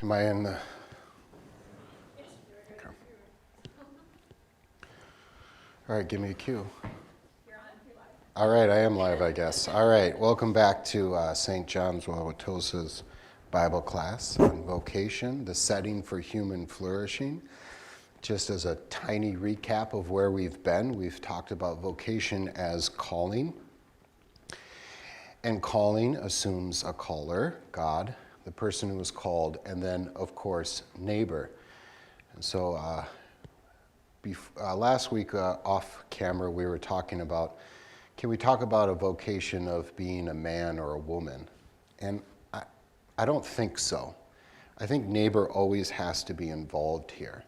Am I in the... Okay. All right, give me a cue. All right, I am live, I guess. All right, welcome back to St. John's Wauwatosa's Bible class on vocation, the setting for human flourishing. Just as a tiny recap of where we've been, we've talked about vocation as calling. And calling assumes a caller, God, the person who is called, and then, of course, neighbor. And so last week off camera, we were talking about, can we talk about a vocation of being a man or a woman? And I don't think so. I think neighbor always has to be involved here.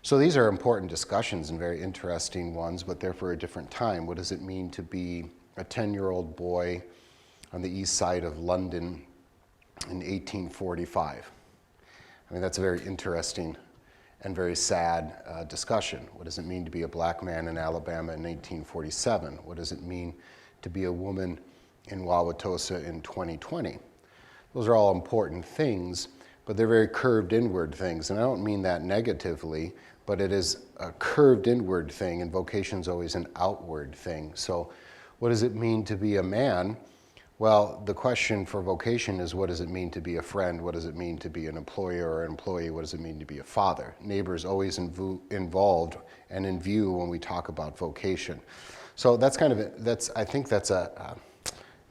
So these are important discussions and very interesting ones, but they're for a different time. What does it mean to be a 10-year-old boy on the east side of London in 1845? I mean, that's a very interesting and very sad discussion. What does it mean to be a black man in Alabama in 1847? What does it mean to be a woman in Wauwatosa in 2020? Those are all important things, but they're very curved inward things. And I don't mean that negatively, but it is a curved inward thing, and vocation is always an outward thing. So what does it mean to be a man? Well, the question for vocation is, what does it mean to be a friend? What does it mean to be an employer or an employee? What does it mean to be a father? Neighbor is always involved and in view when we talk about vocation. So that's kind of, I think that's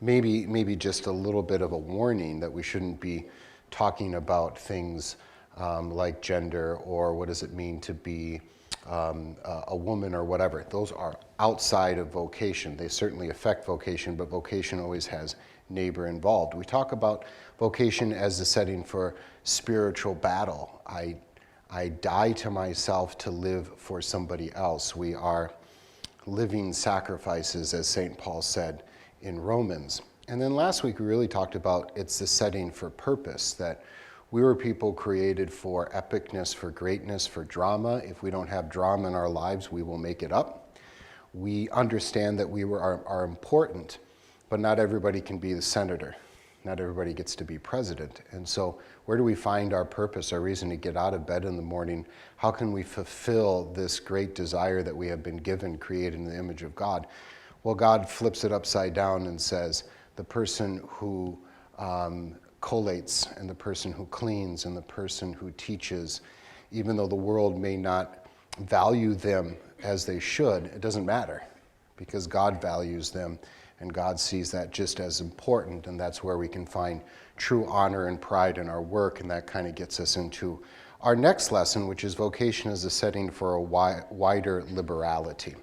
maybe just a little bit of a warning that we shouldn't be talking about things like gender or what does it mean to be a woman or whatever. Those are outside of vocation. They certainly affect vocation, but vocation always has neighbor involved. We talk about vocation as the setting for spiritual battle. I die to myself to live for somebody else. We are living sacrifices, as St. Paul said in Romans. And then last week we really talked about it's the setting for purpose, that we were people created for epicness, for greatness, for drama. If we don't have drama in our lives, we will make it up. We understand that we are important, but not everybody can be the senator. Not everybody gets to be president. And so where do we find our purpose, our reason to get out of bed in the morning? How can we fulfill this great desire that we have been given, created in the image of God? Well, God flips it upside down and says, the person who collates and the person who cleans and the person who teaches, even though the world may not value them as they should, it doesn't matter because God values them and God sees that just as important, and that's where we can find true honor and pride in our work, and that kind of gets us into our next lesson, which is vocation as a setting for a wider liberality.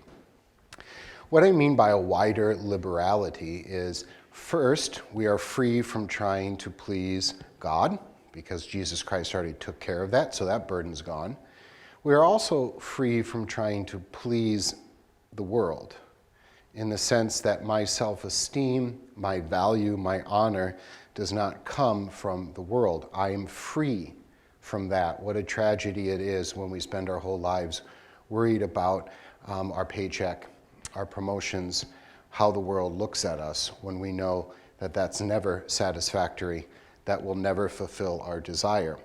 What I mean by a wider liberality is, first, we are free from trying to please God because Jesus Christ already took care of that, so that burden's gone. We are also free from trying to please the world in the sense that my self-esteem, my value, my honor does not come from the world. I am free from that. What a tragedy it is when we spend our whole lives worried about our paycheck, our promotions, how the world looks at us when we know that that's never satisfactory, that will never fulfill our desire.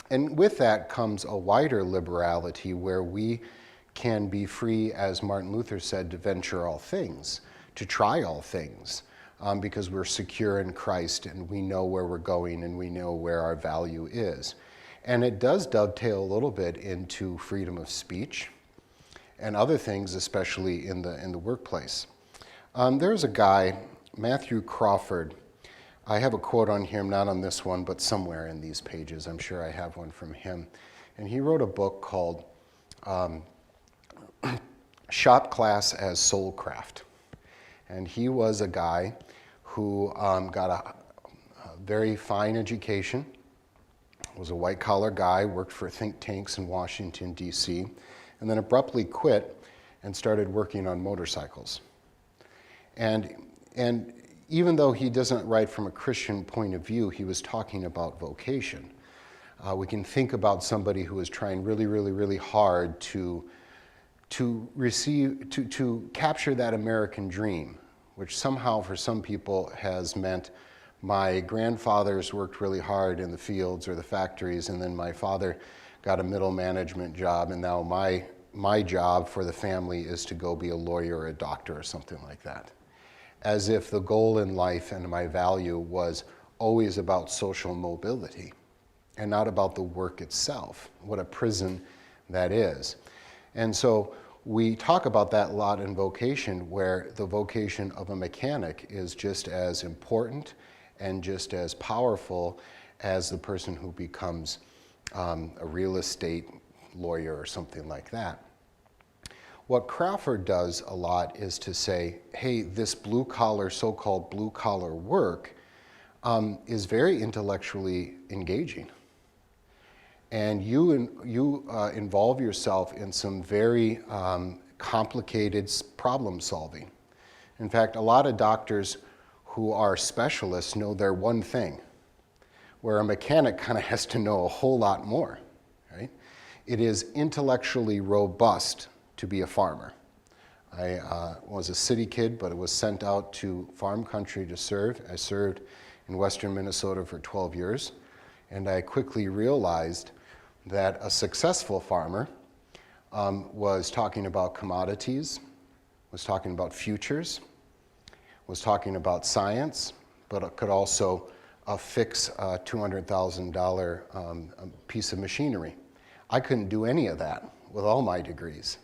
And with that comes a wider liberality where we can be free, as Martin Luther said, to venture all things, to try all things, because we're secure in Christ and we know where we're going and we know where our value is. And it does dovetail a little bit into freedom of speech and other things, especially in the workplace. There's a guy, Matthew Crawford. I have a quote on him, not on this one, but somewhere in these pages. I'm sure I have one from him. And he wrote a book called Shop Class as Soulcraft. And he was a guy who got a very fine education, was a white-collar guy, worked for think tanks in Washington, D.C., and then abruptly quit and started working on motorcycles. And even though he doesn't write from a Christian point of view, he was talking about vocation. We can think about somebody who is trying really, really, really hard to capture that American dream, which somehow for some people has meant my grandfathers worked really hard in the fields or the factories, and then my father got a middle management job, and now my job for the family is to go be a lawyer or a doctor or something like that. As if the goal in life and my value was always about social mobility and not about the work itself. What a prison that is. And so we talk about that a lot in vocation, where the vocation of a mechanic is just as important and just as powerful as the person who becomes a real estate lawyer or something like that. What Crawford does a lot is to say, hey, this blue-collar, so-called blue-collar work is very intellectually engaging. And you involve yourself in some very complicated problem solving. In fact, a lot of doctors who are specialists know their one thing, where a mechanic kind of has to know a whole lot more, right? It is intellectually robust to be a farmer. I was a city kid, but I was sent out to farm country to serve. I served in western Minnesota for 12 years, and I quickly realized that a successful farmer was talking about commodities, was talking about futures, was talking about science, but could also fix a $200,000 piece of machinery. I couldn't do any of that with all my degrees.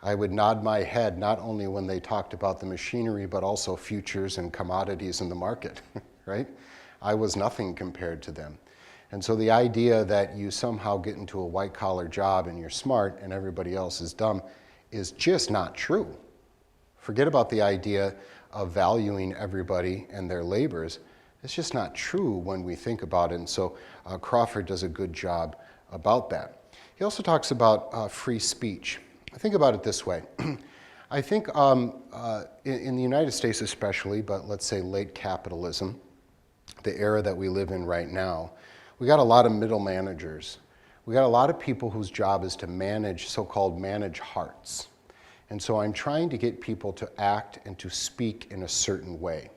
I would nod my head not only when they talked about the machinery, but also futures and commodities in the market, right? I was nothing compared to them. And so the idea that you somehow get into a white-collar job and you're smart and everybody else is dumb is just not true. Forget about the idea of valuing everybody and their labors. It's just not true when we think about it. And so Crawford does a good job about that. He also talks about free speech. Think about it this way. I think in the United States especially, but let's say late capitalism, the era that we live in right now, we got a lot of middle managers. We got a lot of people whose job is to manage, so-called manage hearts. And so I'm trying to get people to act and to speak in a certain way.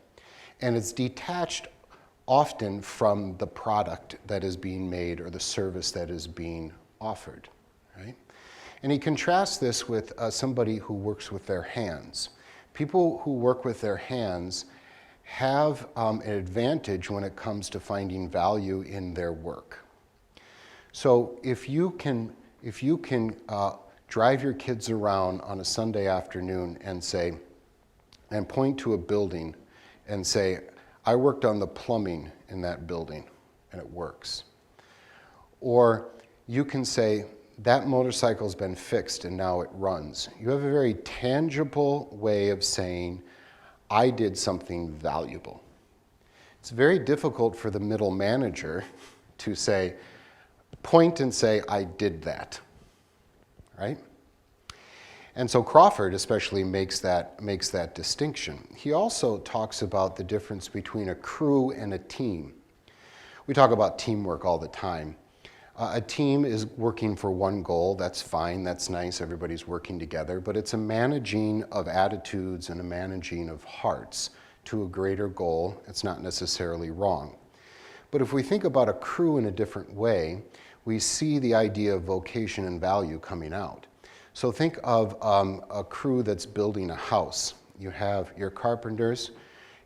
And it's detached often from the product that is being made or the service that is being offered, right? And he contrasts this with somebody who works with their hands. People who work with their hands have an advantage when it comes to finding value in their work. So if you can drive your kids around on a Sunday afternoon and point to a building and say, I worked on the plumbing in that building and it works. Or you can say, that motorcycle's been fixed and now it runs. You have a very tangible way of saying, I did something valuable. It's very difficult for the middle manager to point and say, I did that, right? And so Crawford especially makes that distinction. He also talks about the difference between a crew and a team. We talk about teamwork all the time. A team is working for one goal. That's fine, that's nice, everybody's working together, but it's a managing of attitudes and a managing of hearts to a greater goal. It's not necessarily wrong. But if we think about a crew in a different way, we see the idea of vocation and value coming out. So think of a crew that's building a house. You have your carpenters,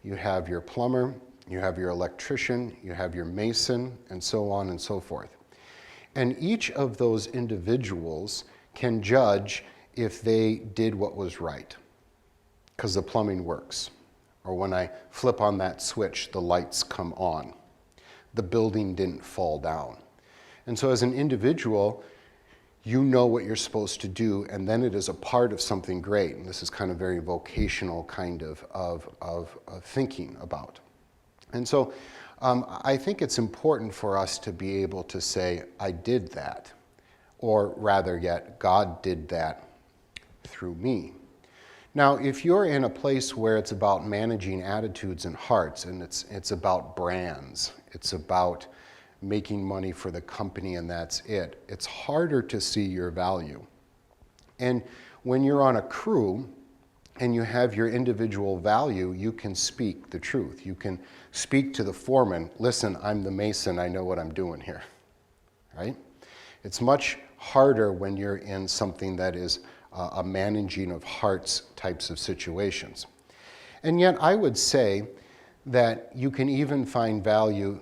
you have your plumber, you have your electrician, you have your mason, and so on and so forth. And each of those individuals can judge if they did what was right, because the plumbing works. Or when I flip on that switch, the lights come on. The building didn't fall down. And so as an individual, you know what you're supposed to do, and then it is a part of something great. And this is kind of very vocational kind of thinking about. And so I think it's important for us to be able to say, I did that, or rather yet, God did that through me. Now, if you're in a place where it's about managing attitudes and hearts, and it's about brands, it's about making money for the company and that's it, it's harder to see your value. And when you're on a crew, and you have your individual value, you can speak the truth. You can speak to the foreman, listen, I'm the mason, I know what I'm doing here, right? It's much harder when you're in something that is a managing of hearts types of situations. And yet I would say that you can even find value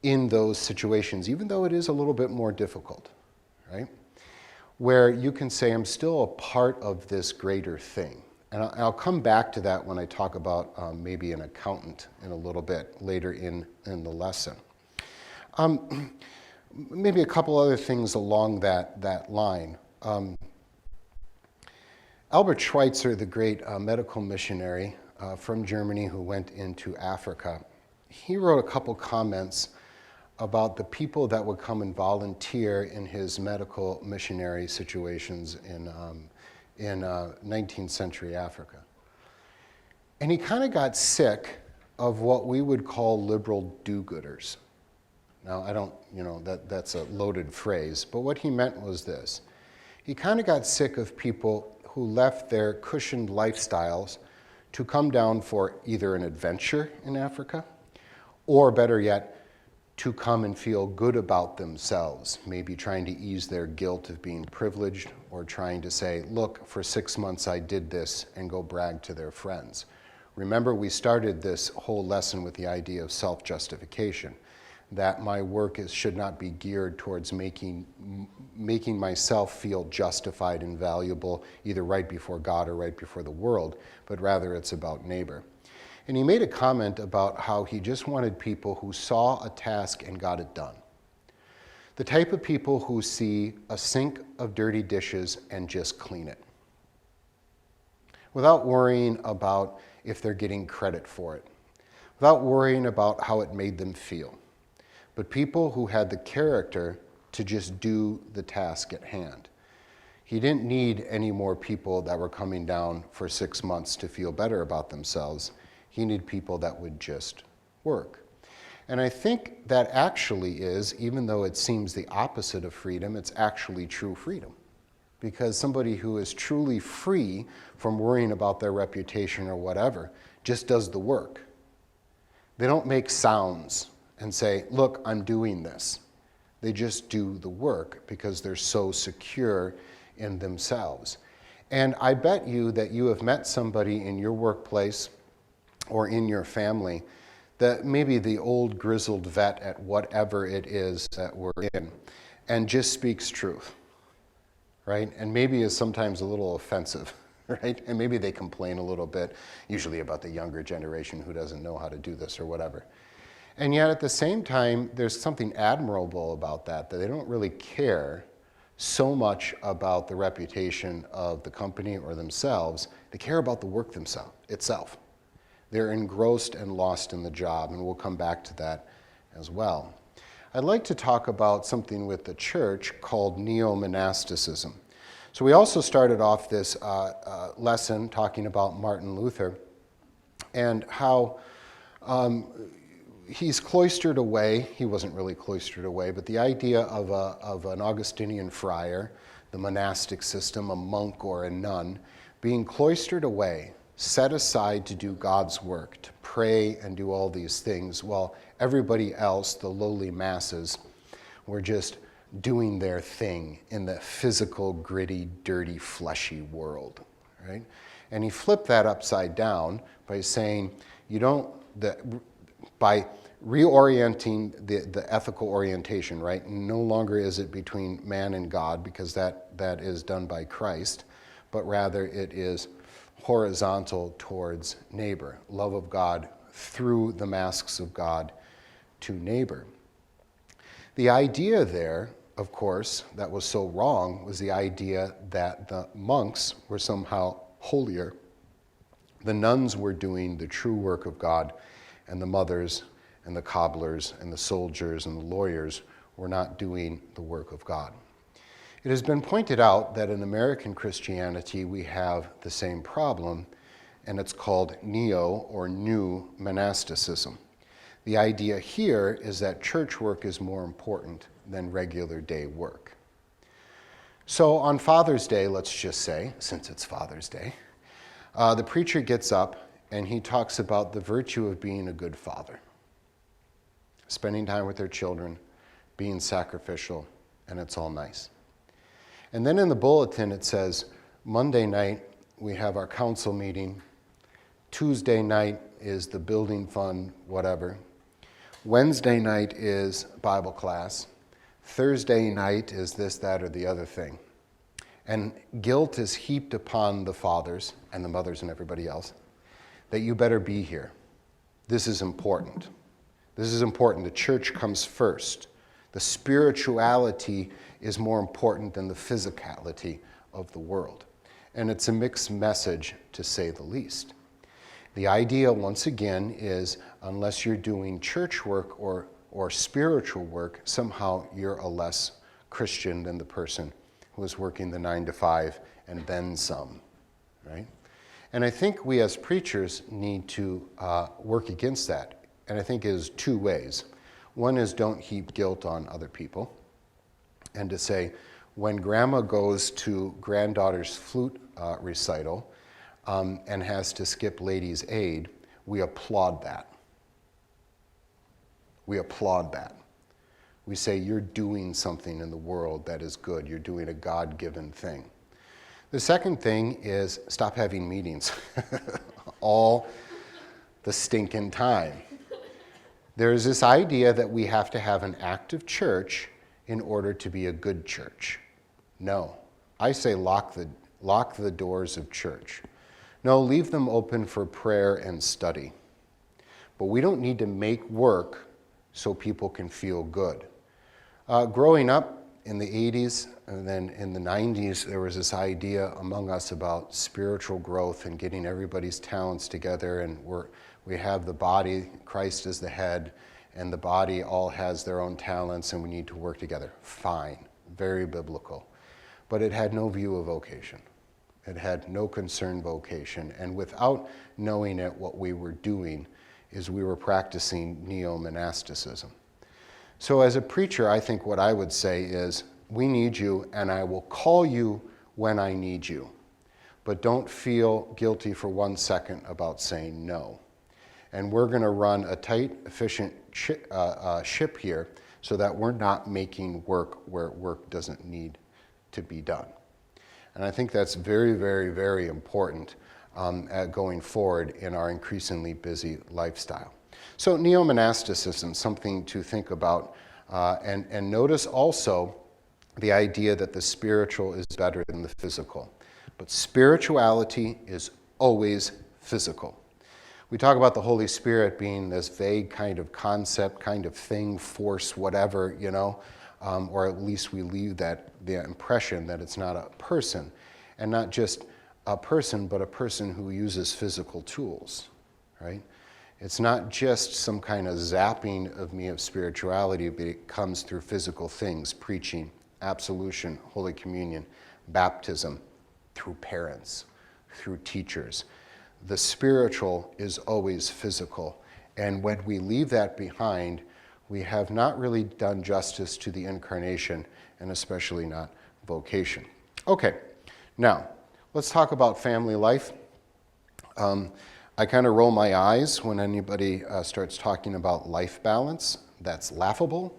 in those situations, even though it is a little bit more difficult, right? Where you can say, I'm still a part of this greater thing. And I'll come back to that when I talk about maybe an accountant in a little bit later in the lesson. Maybe a couple other things along that line. Albert Schweitzer, the great medical missionary from Germany who went into Africa, he wrote a couple comments about the people that would come and volunteer in his medical missionary situations in 19th century Africa. And he kind of got sick of what we would call liberal do-gooders. Now, I don't, that's a loaded phrase, but what he meant was this. He kind of got sick of people who left their cushioned lifestyles to come down for either an adventure in Africa, or better yet, to come and feel good about themselves, maybe trying to ease their guilt of being privileged, or trying to say, look, for 6 months I did this, and go brag to their friends. Remember, we started this whole lesson with the idea of self-justification, that my work should not be geared towards making myself feel justified and valuable, either right before God or right before the world, but rather it's about neighbor. And he made a comment about how he just wanted people who saw a task and got it done. The type of people who see a sink of dirty dishes and just clean it, without worrying about if they're getting credit for it, without worrying about how it made them feel, but people who had the character to just do the task at hand. He didn't need any more people that were coming down for 6 months to feel better about themselves. He needed people that would just work. And I think that actually is, even though it seems the opposite of freedom, it's actually true freedom. Because somebody who is truly free from worrying about their reputation or whatever just does the work. They don't make sounds and say, look, I'm doing this. They just do the work because they're so secure in themselves. And I bet you that you have met somebody in your workplace or in your family that maybe the old grizzled vet at whatever it is that we're in, and just speaks truth, right? And maybe is sometimes a little offensive, right? And maybe they complain a little bit, usually about the younger generation who doesn't know how to do this or whatever. And yet at the same time, there's something admirable about that they don't really care so much about the reputation of the company or themselves. They care about the work itself. They're engrossed and lost in the job, and we'll come back to that as well. I'd like to talk about something with the church called neo-monasticism. So we also started off this lesson talking about Martin Luther and how he's cloistered away. He wasn't really cloistered away, but the idea of an Augustinian friar, the monastic system, a monk or a nun, being cloistered away, set aside to do God's work, to pray and do all these things, while everybody else, the lowly masses, were just doing their thing in the physical, gritty, dirty, fleshy world, right? And he flipped that upside down by saying, by reorienting the ethical orientation, right? No longer is it between man and God, because that is done by Christ, but rather it is horizontal towards neighbor, love of God through the masks of God to neighbor. The idea there, of course, that was so wrong was the idea that the monks were somehow holier. The nuns were doing the true work of God, and the mothers and the cobblers and the soldiers and the lawyers were not doing the work of God. It has been pointed out that in American Christianity we have the same problem, and it's called neo or new monasticism. The idea here is that church work is more important than regular day work. So on Father's Day, let's just say, since it's Father's Day, The preacher gets up and he talks about the virtue of being a good father, spending time with their children, being sacrificial, and it's all nice. And then in the bulletin it says, Monday night we have our council meeting, Tuesday night is the building fund, whatever. Wednesday night is Bible class. Thursday night is this, that, or the other thing. And guilt is heaped upon the fathers and the mothers and everybody else that you better be here. This is important. This is important. The church comes first. The spirituality is more important than the physicality of the world. And it's a mixed message, to say the least. The idea, once again, is unless you're doing church work or spiritual work, somehow you're a less Christian than the person who is working the 9 to 5 and then some, right? And I think we as preachers need to work against that. And I think it is two ways. One is don't heap guilt on other people. And to say, when grandma goes to granddaughter's flute recital, and has to skip Ladies' Aid, we applaud that. We applaud that. We say, you're doing something in the world that is good. You're doing a God-given thing. The second thing is stop having meetings all the stinking time. There's this idea that we have to have an active church in order to be a good church. No. I say lock the doors of church. No, leave them open for prayer and study. But we don't need to make work so people can feel good. Growing up in the 80s and then in the 90s, there was this idea among us about spiritual growth and getting everybody's talents together, and we have the body, Christ is the head, and the body all has their own talents and we need to work together. Fine, very biblical. But it had no view of vocation. It had no concern vocation, and without knowing it, what we were doing is we were practicing neo-monasticism. So as a preacher, I think what I would say is, we need you, and I will call you when I need you. But don't feel guilty for 1 second about saying no. And we're going to run a tight, efficient ship here so that we're not making work where work doesn't need to be done. And I think that's very, very, very important going forward in our increasingly busy lifestyle. So neo-monasticism, something to think about. And notice also the idea that the spiritual is better than the physical. But spirituality is always physical. We talk about the Holy Spirit being this vague kind of concept, kind of thing, force, whatever, or at least we leave the impression that it's not a person, and not just a person, but a person who uses physical tools, right? It's not just some kind of zapping of me of spirituality, but it comes through physical things, preaching, absolution, Holy Communion, baptism, through parents, through teachers. The spiritual is always physical, and when we leave that behind, we have not really done justice to the incarnation, and especially not vocation. Okay, now, let's talk about family life. I kind of roll my eyes when anybody starts talking about life balance. That's laughable.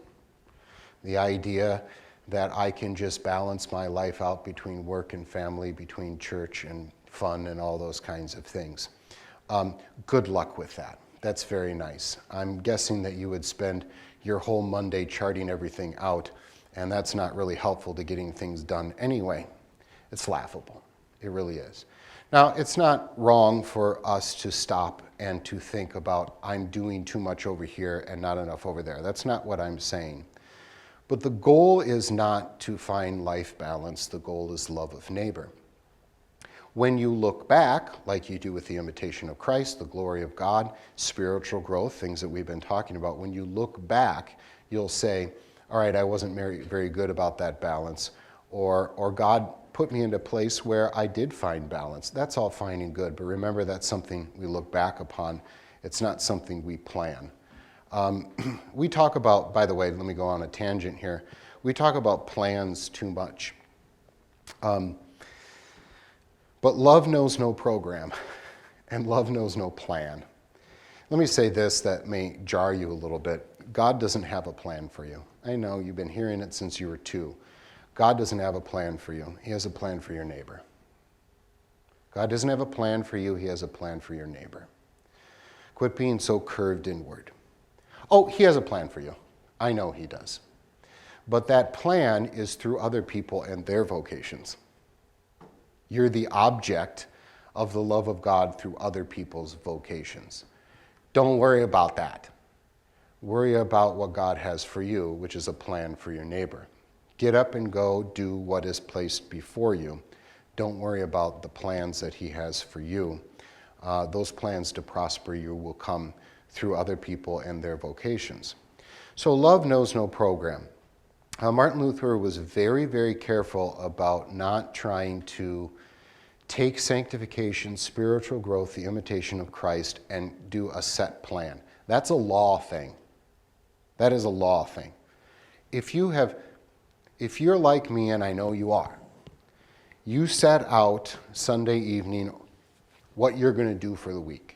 The idea that I can just balance my life out between work and family, between church and fun and all those kinds of things. Good luck with that. That's very nice. I'm guessing that you would spend your whole Monday charting everything out, and that's not really helpful to getting things done anyway. It's laughable. It really is. Now, it's not wrong for us to stop and to think about, I'm doing too much over here and not enough over there. That's not what I'm saying. But the goal is not to find life balance. The goal is love of neighbor. When you look back, like you do with the imitation of Christ, the glory of God, spiritual growth, things that we've been talking about, when you look back, you'll say, all right, I wasn't very good about that balance, or God put me into a place where I did find balance. That's all fine and good, but remember that's something we look back upon. It's not something we plan. We talk about, by the way, let me go on a tangent here. We talk about plans too much. But But love knows no program, and love knows no plan. Let me say this that may jar you a little bit. God doesn't have a plan for you. I know you've been hearing it since you were 2. God doesn't have a plan for you. He has a plan for your neighbor. God doesn't have a plan for you. He has a plan for your neighbor. Quit being so curved inward. Oh, he has a plan for you. I know he does. But that plan is through other people and their vocations. You're the object of the love of God through other people's vocations. Don't worry about that. Worry about what God has for you, which is a plan for your neighbor. Get up and go do what is placed before you. Don't worry about the plans that he has for you. Those plans to prosper you will come through other people and their vocations. So love knows no program. Martin Luther was very, very careful about not trying to take sanctification, spiritual growth, the imitation of Christ, and do a set plan. That's a law thing. That is a law thing. If you're like me, and I know you are, you set out Sunday evening what you're going to do for the week.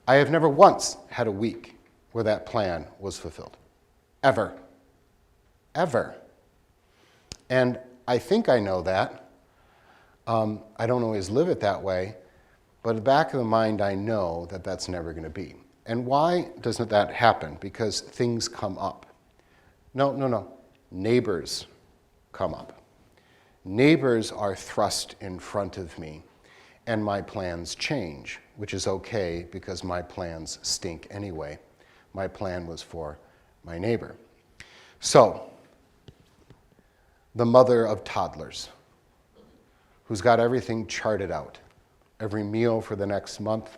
I have never once had a week where that plan was fulfilled. Ever. Ever. And I think I know that. I don't always live it that way, but in the back of the mind, I know that that's never going to be. And why doesn't that happen? Because things come up. No. Neighbors come up. Neighbors are thrust in front of me, and my plans change, which is okay because my plans stink anyway. My plan was for my neighbor. So, the mother of toddlers, who's got everything charted out, every meal for the next month,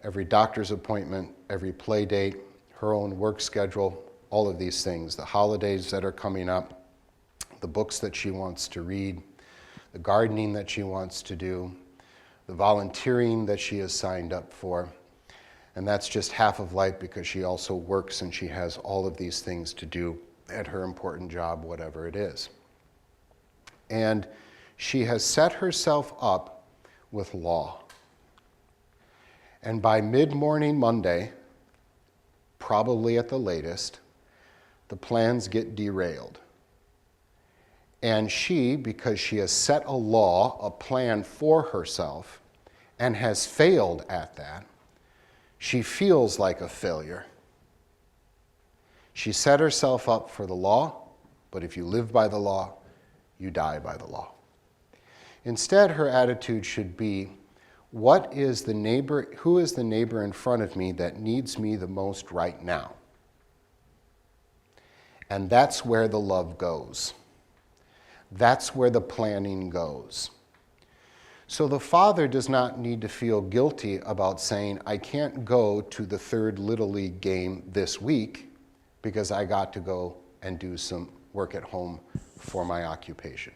every doctor's appointment, every play date, her own work schedule, all of these things, the holidays that are coming up, the books that she wants to read, the gardening that she wants to do, the volunteering that she has signed up for. And that's just half of life because she also works and she has all of these things to do at her important job, whatever it is. And she has set herself up with law. And by mid-morning Monday, probably at the latest, the plans get derailed. And she, because she has set a law, a plan for herself, and has failed at that, she feels like a failure. She set herself up for the law, but if you live by the law, you die by the law. Instead, her attitude should be, who is the neighbor in front of me that needs me the most right now? And that's where the love goes. That's where the planning goes. So the father does not need to feel guilty about saying, I can't go to the 3rd Little League game this week because I got to go and do some work at home for my occupation.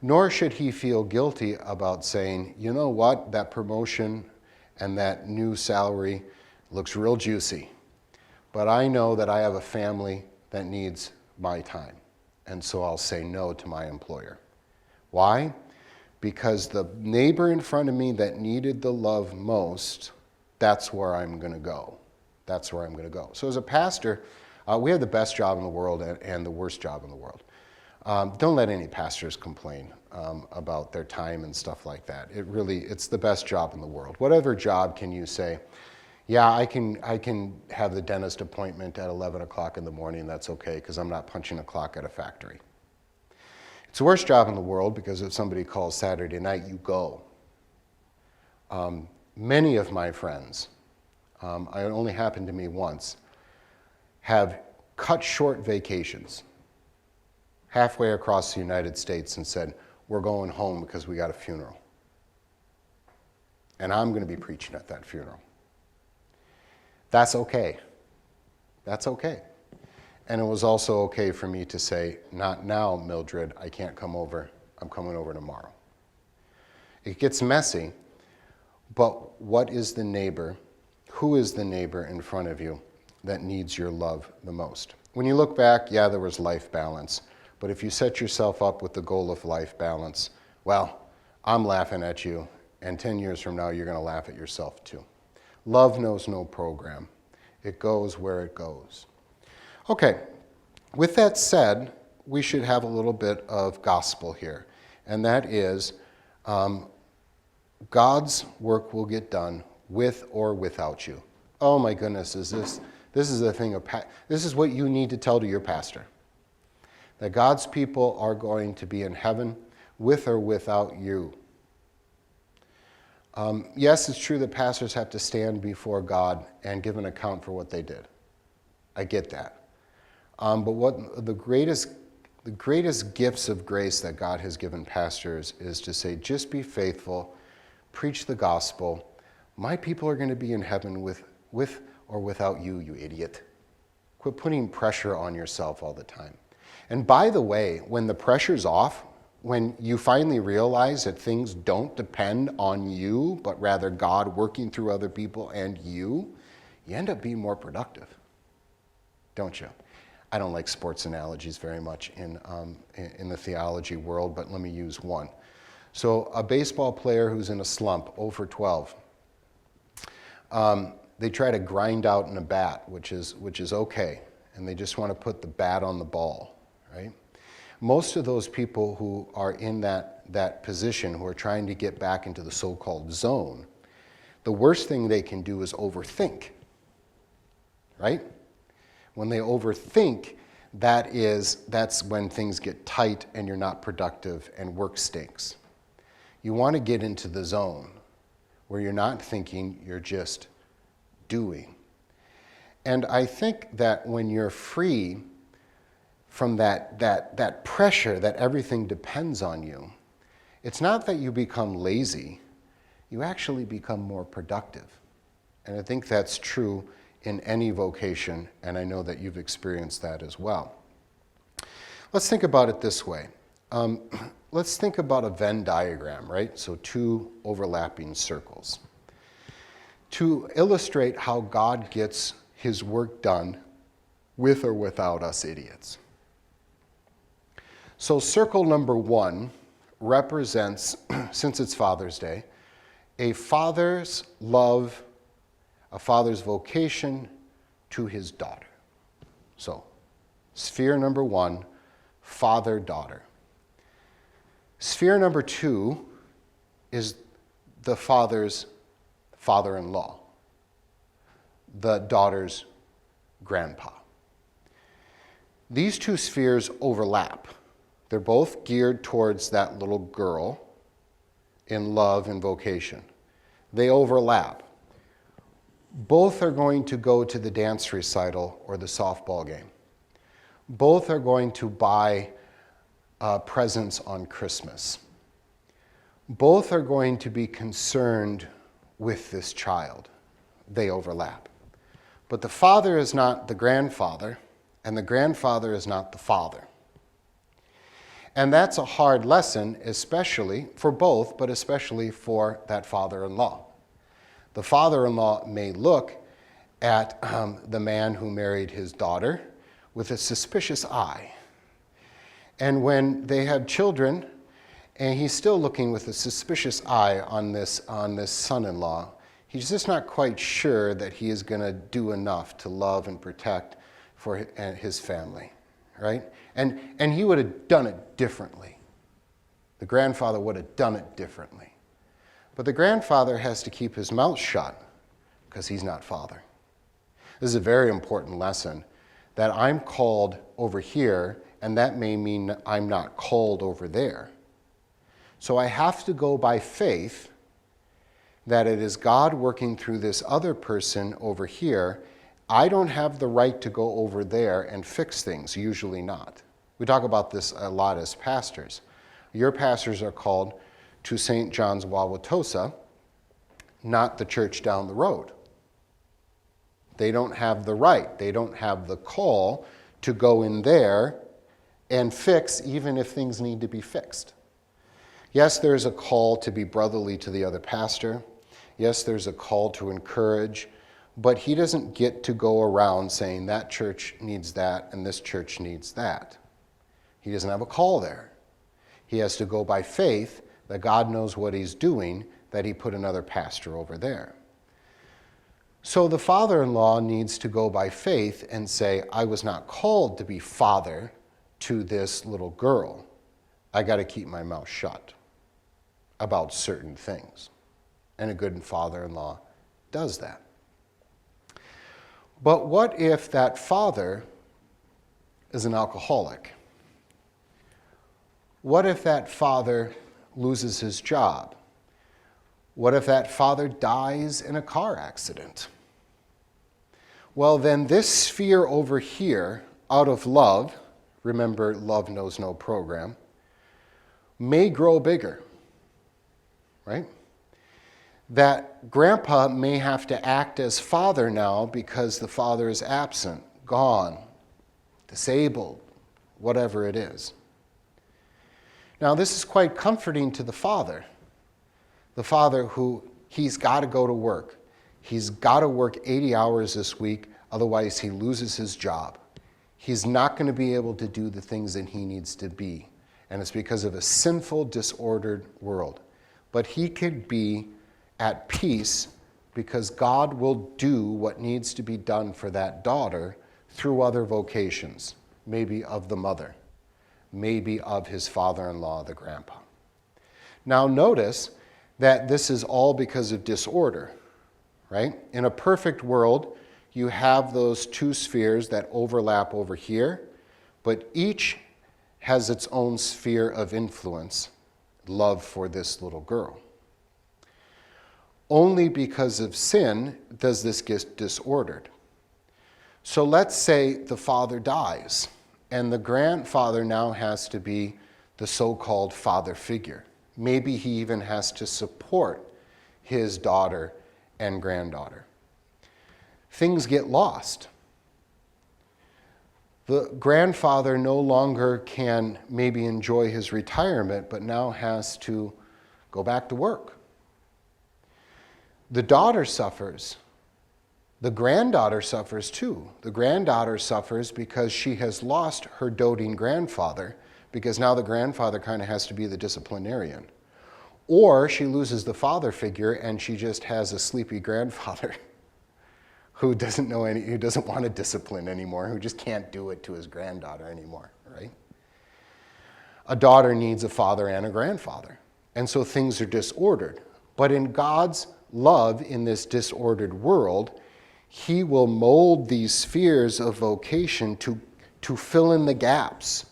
Nor should he feel guilty about saying, you know what, that promotion and that new salary looks real juicy, but I know that I have a family that needs my time, and so I'll say no to my employer. Why? Because the neighbor in front of me that needed the love most, that's where I'm going to go. That's where I'm going to go. So as a pastor, we have the best job in the world and the worst job in the world. Don't let any pastors complain about their time and stuff like that. It's the best job in the world. Whatever job can you say, yeah, I can have the dentist appointment at 11 o'clock in the morning, that's okay, because I'm not punching a clock at a factory. It's the worst job in the world because if somebody calls Saturday night, you go. Many of my friends, it only happened to me once, have cut short vacations halfway across the United States and said, we're going home because we got a funeral. And I'm going to be preaching at that funeral. That's okay. That's okay. And it was also okay for me to say, not now, Mildred, I can't come over. I'm coming over tomorrow. It gets messy, but what is the neighbor? Who is the neighbor in front of you that needs your love the most? When you look back, yeah, there was life balance. But if you set yourself up with the goal of life balance, well, I'm laughing at you, and 10 years from now, you're going to laugh at yourself too. Love knows no program. It goes where it goes. Okay, with that said, we should have a little bit of gospel here, and that is God's work will get done with or without you. Oh my goodness, this is the thing this is what you need to tell to your pastor. That God's people are going to be in heaven with or without you. Yes, it's true that pastors have to stand before God and give an account for what they did. I get that. But what the greatest gifts of grace that God has given pastors is to say, just be faithful, preach the gospel. My people are going to be in heaven with or without you, you idiot. Quit putting pressure on yourself all the time. And by the way, when the pressure's off, when you finally realize that things don't depend on you, but rather God working through other people and you end up being more productive, don't you? I don't like sports analogies very much in the theology world, but let me use one. So a baseball player who's in a slump, 0 for 12, they try to grind out in a bat, which is okay, and they just want to put the bat on the ball, right? Most of those people who are in that position, who are trying to get back into the so-called zone, the worst thing they can do is overthink, right? When they overthink, that's when things get tight and you're not productive and work stinks. You want to get into the zone where you're not thinking, you're just doing. And I think that when you're free from that pressure that everything depends on you, it's not that you become lazy, you actually become more productive. And I think that's true in any vocation, and I know that you've experienced that as well. Let's think about it this way. Let's think about a Venn diagram, right? So 2 overlapping circles. To illustrate how God gets his work done with or without us idiots. So circle number 1 represents, since it's Father's Day, a father's love, a father's vocation to his daughter. So, sphere number 1, father-daughter. Sphere number 2 is the father's father-in-law, the daughter's grandpa. These 2 spheres overlap. They're both geared towards that little girl in love and vocation. They overlap. Both are going to go to the dance recital or the softball game. Both are going to buy presents on Christmas. Both are going to be concerned with this child. They overlap. But the father is not the grandfather, and the grandfather is not the father. And that's a hard lesson, especially for both, but especially for that father-in-law. The father-in-law may look at the man who married his daughter with a suspicious eye. And when they have children, and he's still looking with a suspicious eye on this son-in-law, he's just not quite sure that he is going to do enough to love and protect for his family, right? And he would have done it differently. The grandfather would have done it differently. But the grandfather has to keep his mouth shut because he's not father. This is a very important lesson, that I'm called over here, and that may mean I'm not called over there. So I have to go by faith that it is God working through this other person over here. I don't have the right to go over there and fix things, usually not. We talk about this a lot as pastors. Your pastors are called to St. John's Wauwatosa, not the church down the road. They don't have the right, they don't have the call to go in there and fix even if things need to be fixed. Yes, there's a call to be brotherly to the other pastor. Yes, there's a call to encourage, but he doesn't get to go around saying that church needs that and this church needs that. He doesn't have a call there. He has to go by faith that God knows what he's doing, that he put another pastor over there. So the father-in-law needs to go by faith and say, I was not called to be father to this little girl. I got to keep my mouth shut about certain things. And a good father-in-law does that. But what if that father is an alcoholic? What if that father loses his job? What if that father dies in a car accident? Well, then this sphere over here, out of love, remember, love knows no program, may grow bigger, right? That grandpa may have to act as father now because the father is absent, gone, disabled, whatever it is. Now, this is quite comforting to the father who he's got to go to work. He's got to work 80 hours this week, otherwise he loses his job. He's not going to be able to do the things that he needs to be, and it's because of a sinful, disordered world. But he could be at peace because God will do what needs to be done for that daughter through other vocations, maybe of the mother, maybe of his father-in-law, the grandpa. Now notice that this is all because of disorder, right? In a perfect world, you have those two spheres that overlap over here, but each has its own sphere of influence, love for this little girl. Only because of sin does this get disordered. So let's say the father dies, and the grandfather now has to be the so-called father figure. Maybe he even has to support his daughter and granddaughter. Things get lost. The grandfather no longer can maybe enjoy his retirement, but now has to go back to work. The daughter suffers. The granddaughter suffers too. The granddaughter suffers because she has lost her doting grandfather, because now the grandfather kind of has to be the disciplinarian. Or she loses the father figure and she just has a sleepy grandfather who doesn't want to discipline anymore, who just can't do it to his granddaughter anymore, right? A daughter needs a father and a grandfather. And so things are disordered. But in God's love in this disordered world, he will mold these spheres of vocation to fill in the gaps,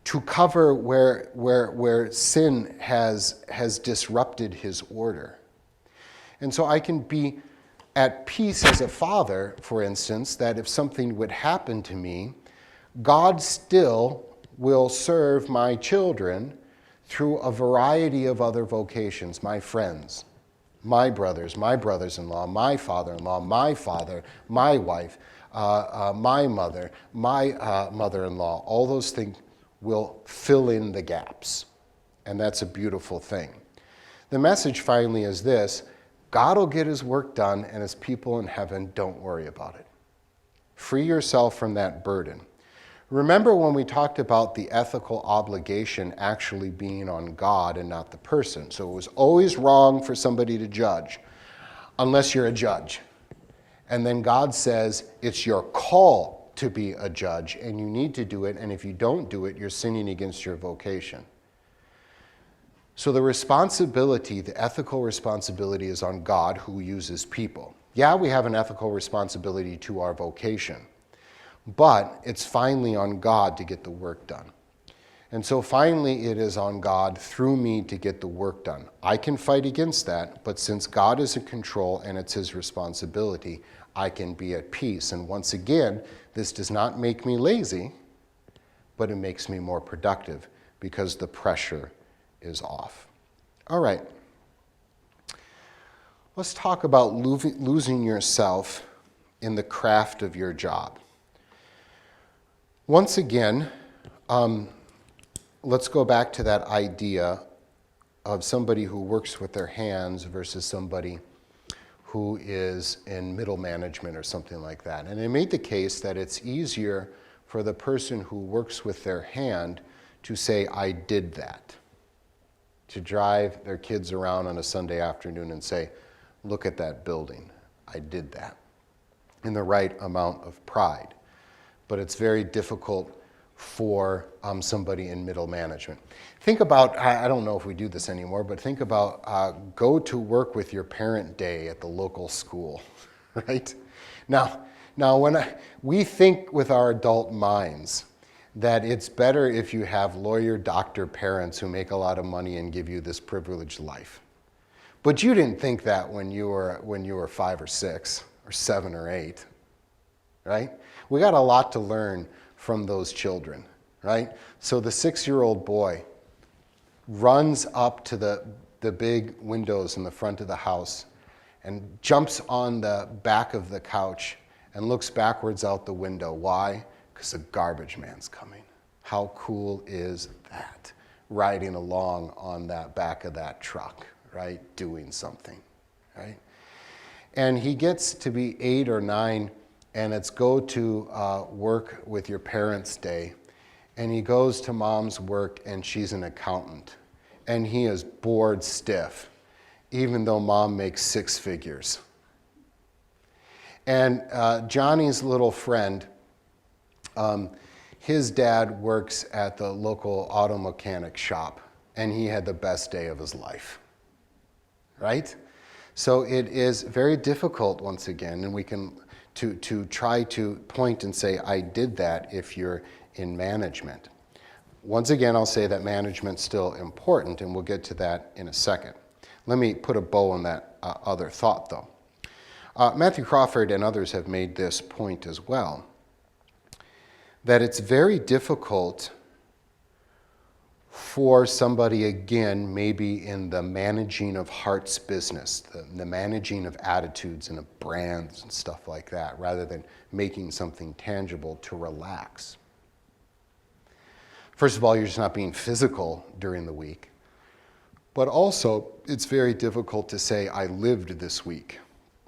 to cover where sin has disrupted his order. And so I can be at peace as a father, for instance, that if something would happen to me, God still will serve my children through a variety of other vocations, my friends, my brothers-in-law, my father-in-law, my father, my wife, my mother, my mother-in-law. All those things will fill in the gaps. And that's a beautiful thing. The message finally is this: God will get his work done, and his people in heaven, don't worry about it. Free yourself from that burden. Remember when we talked about the ethical obligation actually being on God and not the person. So it was always wrong for somebody to judge, unless you're a judge. And then God says it's your call to be a judge, and you need to do it, and if you don't do it, you're sinning against your vocation. So the responsibility, the ethical responsibility, is on God, who uses people. Yeah, we have an ethical responsibility to our vocation, but it's finally on God to get the work done. And so finally it is on God through me to get the work done. I can fight against that, but since God is in control and it's his responsibility, I can be at peace. And once again, this does not make me lazy, but it makes me more productive because the pressure is off. All right. Let's talk about losing yourself in the craft of your job. Once again, let's go back to that idea of somebody who works with their hands versus somebody who is in middle management or something like that. And they made the case that it's easier for the person who works with their hand to say, I did that. to drive their kids around on a Sunday afternoon and say, look at that building, I did that, in the right amount of pride. But it's very difficult for somebody in middle management. Think about, I don't know if we do this anymore, but think about go to work with your parent day at the local school, right? Now when we think with our adult minds that it's better if you have lawyer, doctor parents who make a lot of money and give you this privileged life. But you didn't think that when you were 5 or 6 or 7 or 8, right? We got a lot to learn from those children, right? So the 6-year-old boy runs up to the big windows in the front of the house and jumps on the back of the couch and looks backwards out the window. Why? Because a garbage man's coming. How cool is that? Riding along on that back of that truck, right? Doing something, right? And he gets to be 8 or 9, and it's go to work with your parents' day. And he goes to mom's work, and she's an accountant. And he is bored stiff, even though mom makes 6 figures. And Johnny's little friend, his dad works at the local auto mechanic shop, and he had the best day of his life, right? So it is very difficult, once again, and we can to try to point and say, I did that if you're in management. Once again, I'll say that management's still important, and we'll get to that in a second. Let me put a bow on that other thought, though. Matthew Crawford and others have made this point as well, that it's very difficult for somebody, again, maybe in the managing of heart's business, the managing of attitudes and of brands and stuff like that, rather than making something tangible, to relax. First of all, you're just not being physical during the week. But also, it's very difficult to say, I lived this week,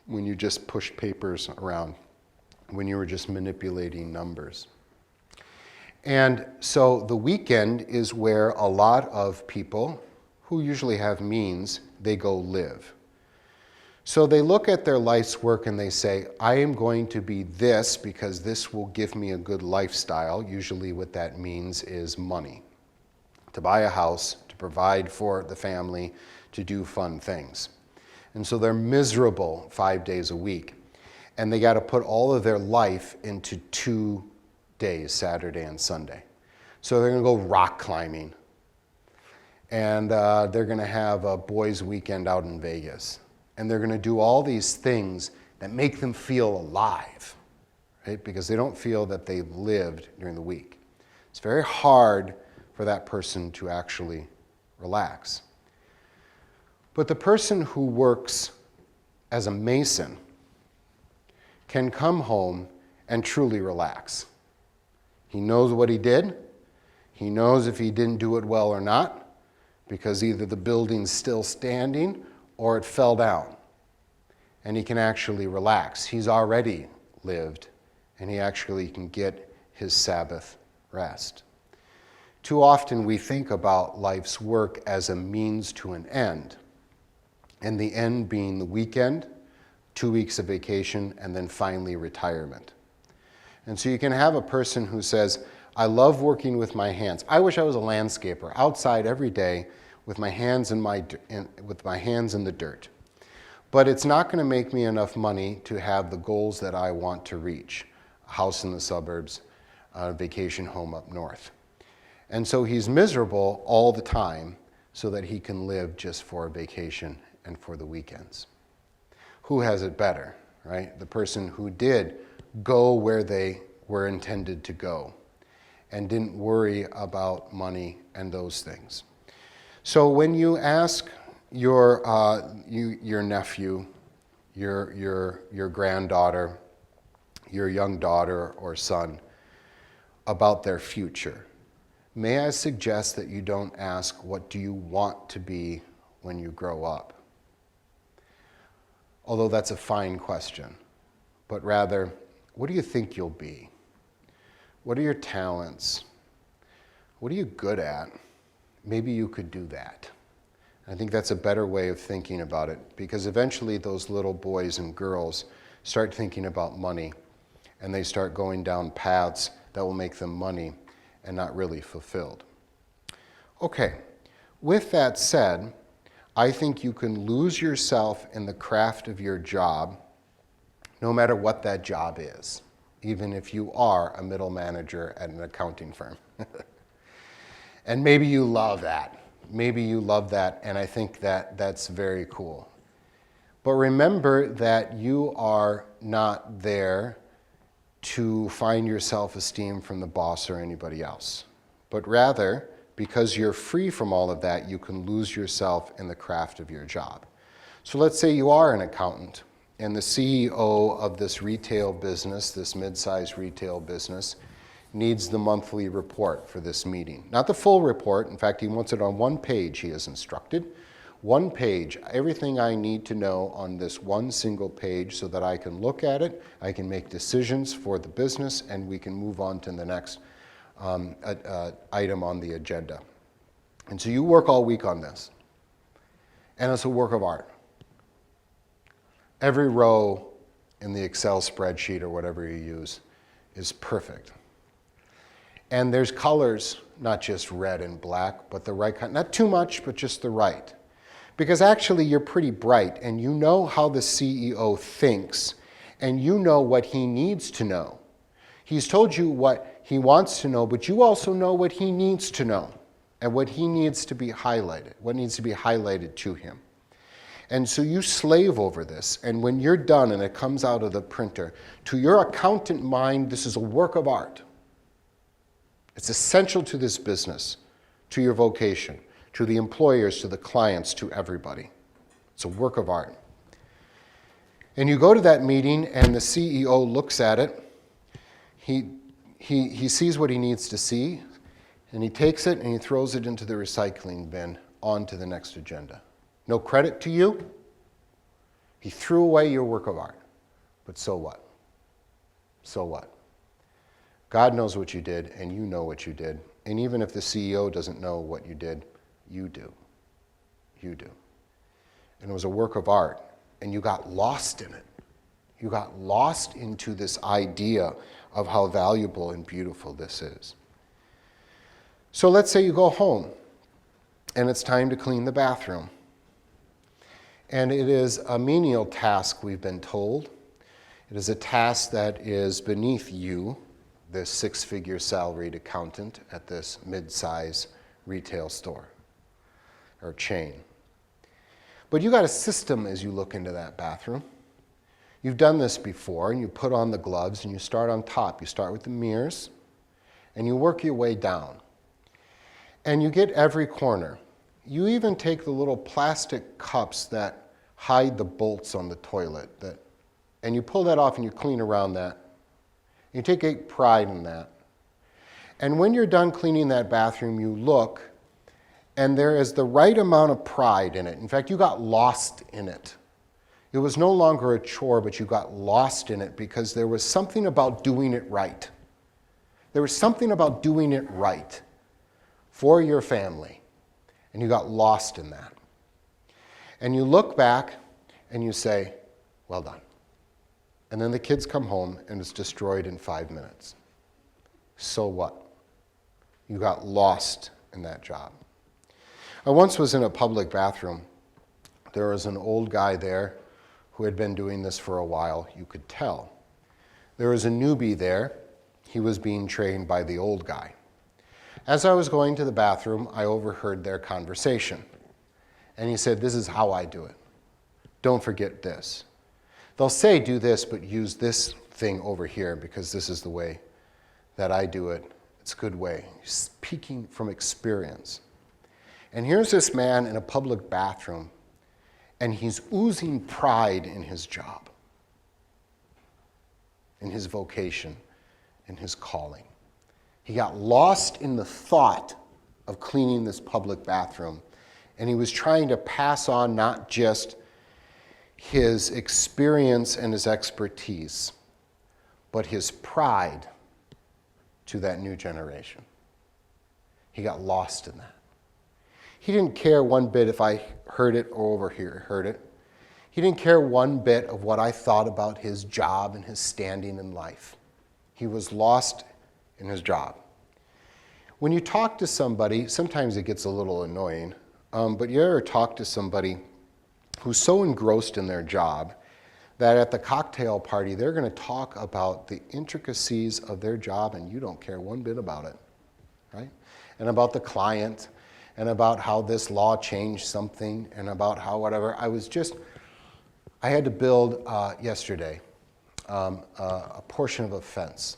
when you just pushed papers around, when you were just manipulating numbers. And so the weekend is where a lot of people who usually have means, they go live. So they look at their life's work and they say, I am going to be this because this will give me a good lifestyle. Usually what that means is money. To buy a house, to provide for the family, to do fun things. And so they're miserable 5 days a week. And they got to put all of their life into 2 days, Saturday and Sunday. So they're going to go rock climbing. And they're going to have a boys' weekend out in Vegas. And they're going to do all these things that make them feel alive, right? Because they don't feel that they've lived during the week. It's very hard for that person to actually relax. But the person who works as a mason can come home and truly relax. He knows what he did. He knows if he didn't do it well or not, because either the building's still standing or it fell down. And he can actually relax. He's already lived, and he actually can get his Sabbath rest. Too often we think about life's work as a means to an end, and the end being the weekend, 2 weeks of vacation, and then finally retirement. And so you can have a person who says, I love working with my hands. I wish I was a landscaper, outside every day with my hands in the dirt. But it's not going to make me enough money to have the goals that I want to reach. A house in the suburbs, a vacation home up north. And so he's miserable all the time so that he can live just for a vacation and for the weekends. Who has it better, right? The person who did go where they were intended to go and didn't worry about money and those things. So when you ask your nephew, your granddaughter, your young daughter or son about their future, may I suggest that you don't ask, what do you want to be when you grow up? Although that's a fine question, but rather, what do you think you'll be? What are your talents? What are you good at? Maybe you could do that. I think that's a better way of thinking about it, because eventually those little boys and girls start thinking about money, and they start going down paths that will make them money and not really fulfilled. Okay, with that said, I think you can lose yourself in the craft of your job, no matter what that job is, even if you are a middle manager at an accounting firm. And maybe you love that. Maybe you love that, and I think that that's very cool. But remember that you are not there to find your self-esteem from the boss or anybody else, but rather, because you're free from all of that, you can lose yourself in the craft of your job. So let's say you are an accountant, and the CEO of this retail business, this mid-sized retail business, needs the monthly report for this meeting. Not the full report. In fact, he wants it on one page, he has instructed. One page, everything I need to know on this one single page so that I can look at it, I can make decisions for the business, and we can move on to the next item on the agenda. And so you work all week on this. And it's a work of art. Every row in the Excel spreadsheet or whatever you use is perfect. And there's colors, not just red and black, but the right kind. Not too much, but just the right. Because actually you're pretty bright, and you know how the CEO thinks, and you know what he needs to know. He's told you what he wants to know, but you also know what he needs to know, and what he needs to be highlighted, what needs to be highlighted to him. And so you slave over this, and when you're done and it comes out of the printer, to your accountant mind, this is a work of art. It's essential to this business, to your vocation, to the employers, to the clients, to everybody. It's a work of art. And you go to that meeting, and the CEO looks at it. He sees what he needs to see, and he takes it and he throws it into the recycling bin on to the next agenda. No credit to you. He threw away your work of art. But so what? So what? God knows what you did, and you know what you did. And even if the CEO doesn't know what you did, you do. You do. And it was a work of art, and you got lost in it. You got lost into this idea of how valuable and beautiful this is. So let's say you go home, and it's time to clean the bathroom. And it is a menial task, we've been told. It is a task that is beneath you, this six-figure salaried accountant at this mid-size retail store or chain. But you got a system as you look into that bathroom. You've done this before, and you put on the gloves, and you start on top. You start with the mirrors, and you work your way down. And you get every corner. You even take the little plastic cups that hide the bolts on the toilet, and you pull that off and you clean around that. You take great pride in that. And when you're done cleaning that bathroom, you look, and there is the right amount of pride in it. In fact, you got lost in it. It was no longer a chore, but you got lost in it because there was something about doing it right. There was something about doing it right for your family, and you got lost in that. And you look back and you say, well done. And then the kids come home and it's destroyed in 5 minutes. So what? You got lost in that job. I once was in a public bathroom. There was an old guy there who had been doing this for a while. You could tell. There was a newbie there. He was being trained by the old guy. As I was going to the bathroom, I overheard their conversation. And he said, this is how I do it. Don't forget this. They'll say do this, but use this thing over here because this is the way that I do it. It's a good way. Speaking from experience. And here's this man in a public bathroom, and he's oozing pride in his job, in his vocation, in his calling. He got lost in the thought of cleaning this public bathroom, and he was trying to pass on not just his experience and his expertise, but his pride to that new generation. He got lost in that. He didn't care one bit if I heard it or heard it. He didn't care one bit of what I thought about his job and his standing in life. He was lost in his job. When you talk to somebody, sometimes it gets a little annoying, but you ever talk to somebody who's so engrossed in their job that at the cocktail party, they're going to talk about the intricacies of their job and you don't care one bit about it, right? And about the client, and about how this law changed something, and about how whatever. I had to build yesterday a portion of a fence.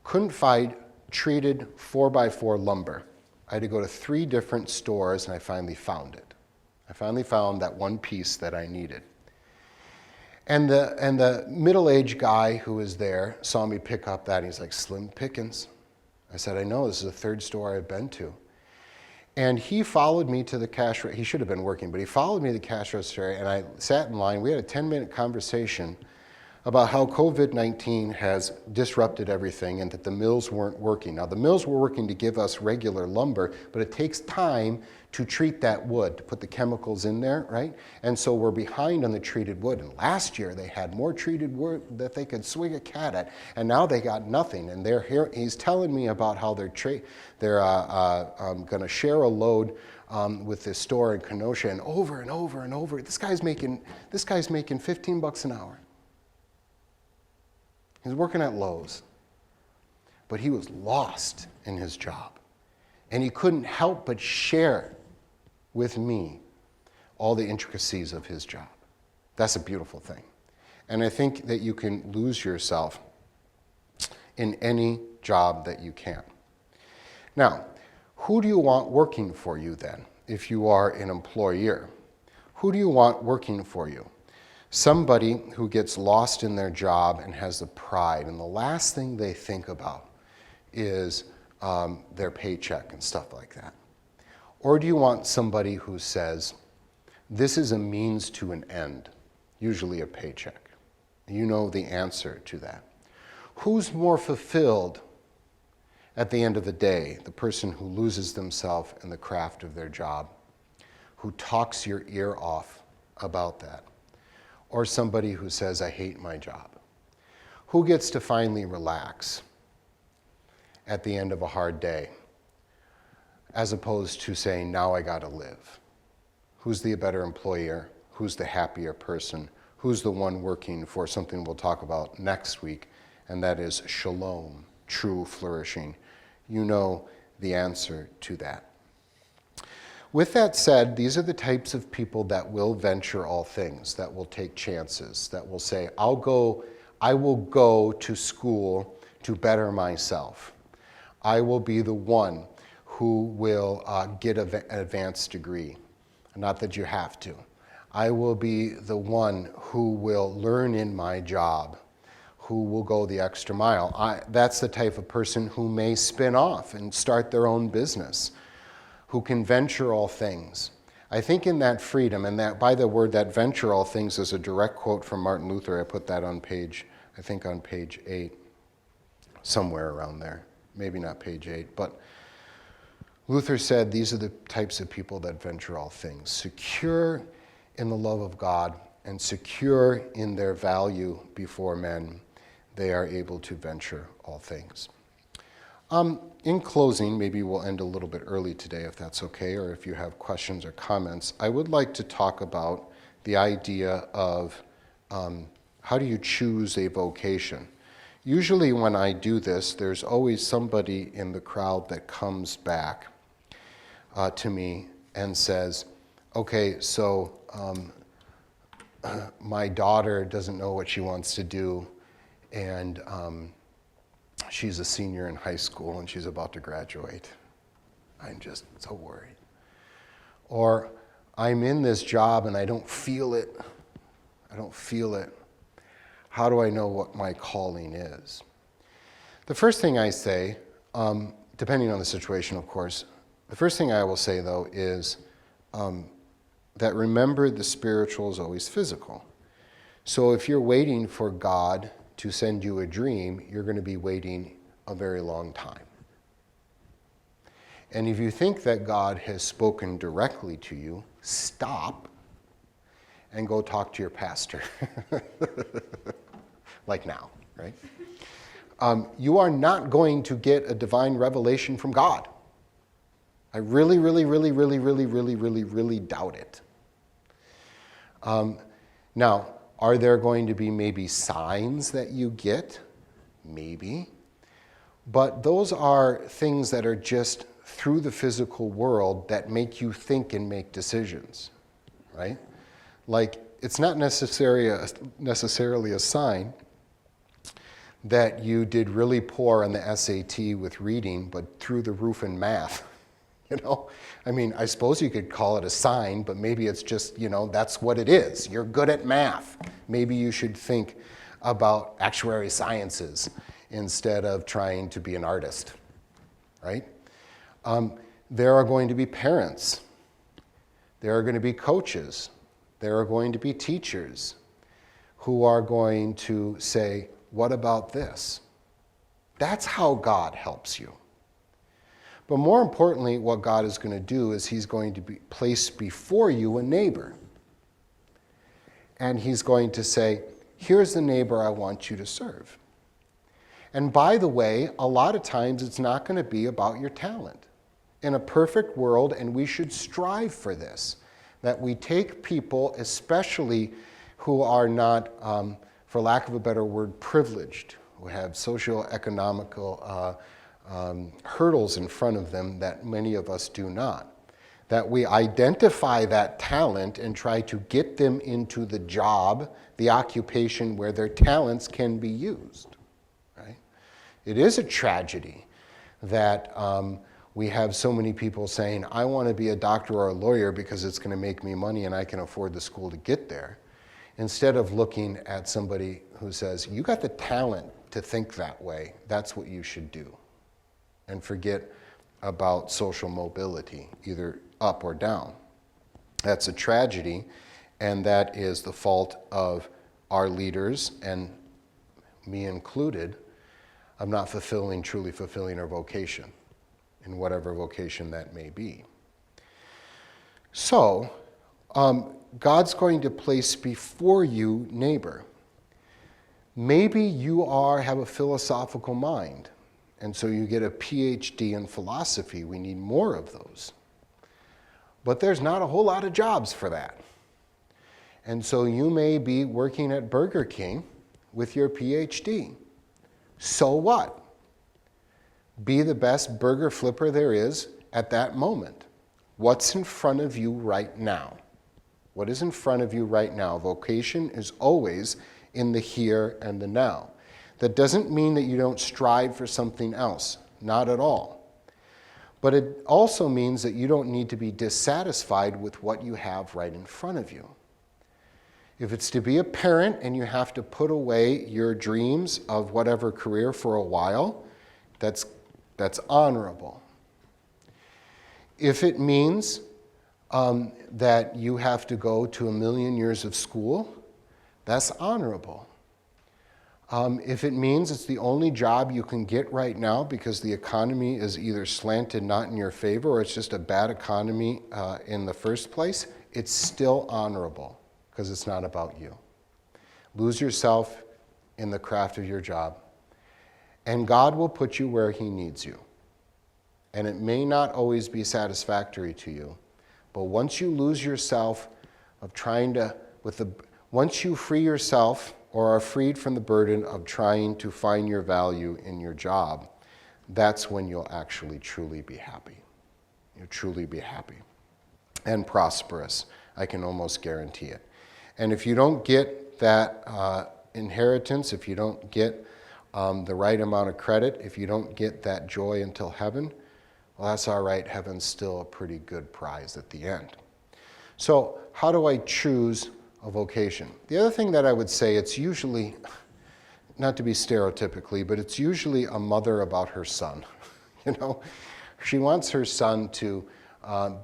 Couldn't find treated 4x4 lumber. I had to go to 3 different stores and I finally found it. I finally found that one piece that I needed. And the middle-aged guy who was there saw me pick up that and he's like, slim pickings. I said, I know, this is the 3rd store I've been to. And he followed me to the cash register. He should have been working, but he followed me to the cash register and I sat in line. We had a 10-minute conversation about how COVID-19 has disrupted everything and that the mills weren't working. Now, the mills were working to give us regular lumber, but it takes time to treat that wood, to put the chemicals in there, right? And so we're behind on the treated wood. And last year, they had more treated wood that they could swing a cat at, and now they got nothing. And they're here. He's telling me about how they're going to share a load with this store in Kenosha, and over and over and over. This guy's making $15 an hour. He was working at Lowe's, but he was lost in his job. And he couldn't help but share with me all the intricacies of his job. That's a beautiful thing. And I think that you can lose yourself in any job that you can. Now, who do you want working for you then, if you are an employer? Who do you want working for you? Somebody who gets lost in their job and has the pride, and the last thing they think about is their paycheck and stuff like that? Or do you want somebody who says, this is a means to an end, usually a paycheck? You know the answer to that. Who's more fulfilled at the end of the day? The person who loses themselves in the craft of their job, who talks your ear off about that? Or somebody who says, I hate my job? Who gets to finally relax at the end of a hard day, as opposed to saying, now I gotta live? Who's the better employer? Who's the happier person? Who's the one working for something we'll talk about next week, and that is shalom, true flourishing? You know the answer to that. With that said, these are the types of people that will venture all things, that will take chances, that will say, I will go to school to better myself. I will be the one who will get an advanced degree. Not that you have to. I will be the one who will learn in my job, who will go the extra mile. That's the type of person who may spin off and start their own business, who can venture all things. I think in that freedom, and that by the word that venture all things is a direct quote from Martin Luther. I put that on page 8, somewhere around there. Maybe not page 8, but Luther said these are the types of people that venture all things. Secure in the love of God and secure in their value before men, they are able to venture all things. In closing, maybe we'll end a little bit early today if that's okay, or if you have questions or comments, I would like to talk about the idea of how do you choose a vocation? Usually when I do this, there's always somebody in the crowd that comes back to me and says, okay, so my daughter doesn't know what she wants to do, and she's a senior in high school and she's about to graduate. I'm just so worried. Or I'm in this job and I don't feel it. How do I know what my calling is? The first thing I say, depending on the situation, of course, the first thing I will say, though, is that remember the spiritual is always physical. So if you're waiting for God to send you a dream, you're going to be waiting a very long time. And if you think that God has spoken directly to you, stop and go talk to your pastor. Like now, right? You are not going to get a divine revelation from God. I really, really, really, really, really, really, really, really doubt it. Now, are there going to be maybe signs that you get? Maybe. But those are things that are just through the physical world that make you think and make decisions, right? Like, it's not necessarily a sign that you did really poor on the SAT with reading, but through the roof in math. You know, I mean, I suppose you could call it a sign, but maybe it's just, that's what it is. You're good at math. Maybe you should think about actuary sciences instead of trying to be an artist, right? There are going to be parents. There are going to be coaches. There are going to be teachers who are going to say, what about this? That's how God helps you. But more importantly, what God is going to do is he's going to place before you a neighbor. And he's going to say, here's the neighbor I want you to serve. And by the way, a lot of times it's not going to be about your talent. In a perfect world, and we should strive for this, that we take people, especially who are not, for lack of a better word, privileged, who have socioeconomical hurdles in front of them that many of us do not. That we identify that talent and try to get them into the job, the occupation where their talents can be used. Right? It is a tragedy that we have so many people saying, I want to be a doctor or a lawyer because it's going to make me money and I can afford the school to get there. Instead of looking at somebody who says, you got the talent to think that way, that's what you should do. And forget about social mobility, either up or down. That's a tragedy, and that is the fault of our leaders, and me included, of not truly fulfilling our vocation, in whatever vocation that may be. So, God's going to place before you neighbor. Maybe you have a philosophical mind, and so you get a PhD in philosophy. We need more of those. But there's not a whole lot of jobs for that. And so you may be working at Burger King with your PhD. So what? Be the best burger flipper there is at that moment. What's in front of you right now? What is in front of you right now? Vocation is always in the here and the now. That doesn't mean that you don't strive for something else. Not at all. But it also means that you don't need to be dissatisfied with what you have right in front of you. If it's to be a parent and you have to put away your dreams of whatever career for a while, that's honorable. If it means that you have to go to 1,000,000 years of school, that's honorable. If it means it's the only job you can get right now because the economy is either slanted not in your favor or it's just a bad economy in the first place, it's still honorable because it's not about you. Lose yourself in the craft of your job, and God will put you where he needs you. And it may not always be satisfactory to you, but once you lose yourself of once you free yourself or are freed from the burden of trying to find your value in your job, that's when you'll actually truly be happy. You'll truly be happy and prosperous. I can almost guarantee it. And if you don't get that inheritance, if you don't get the right amount of credit, if you don't get that joy until heaven, well, that's all right. Heaven's still a pretty good prize at the end. So how do I choose a vocation? The other thing that I would say, it's usually, not to be stereotypically, but it's usually a mother about her son. She wants her son to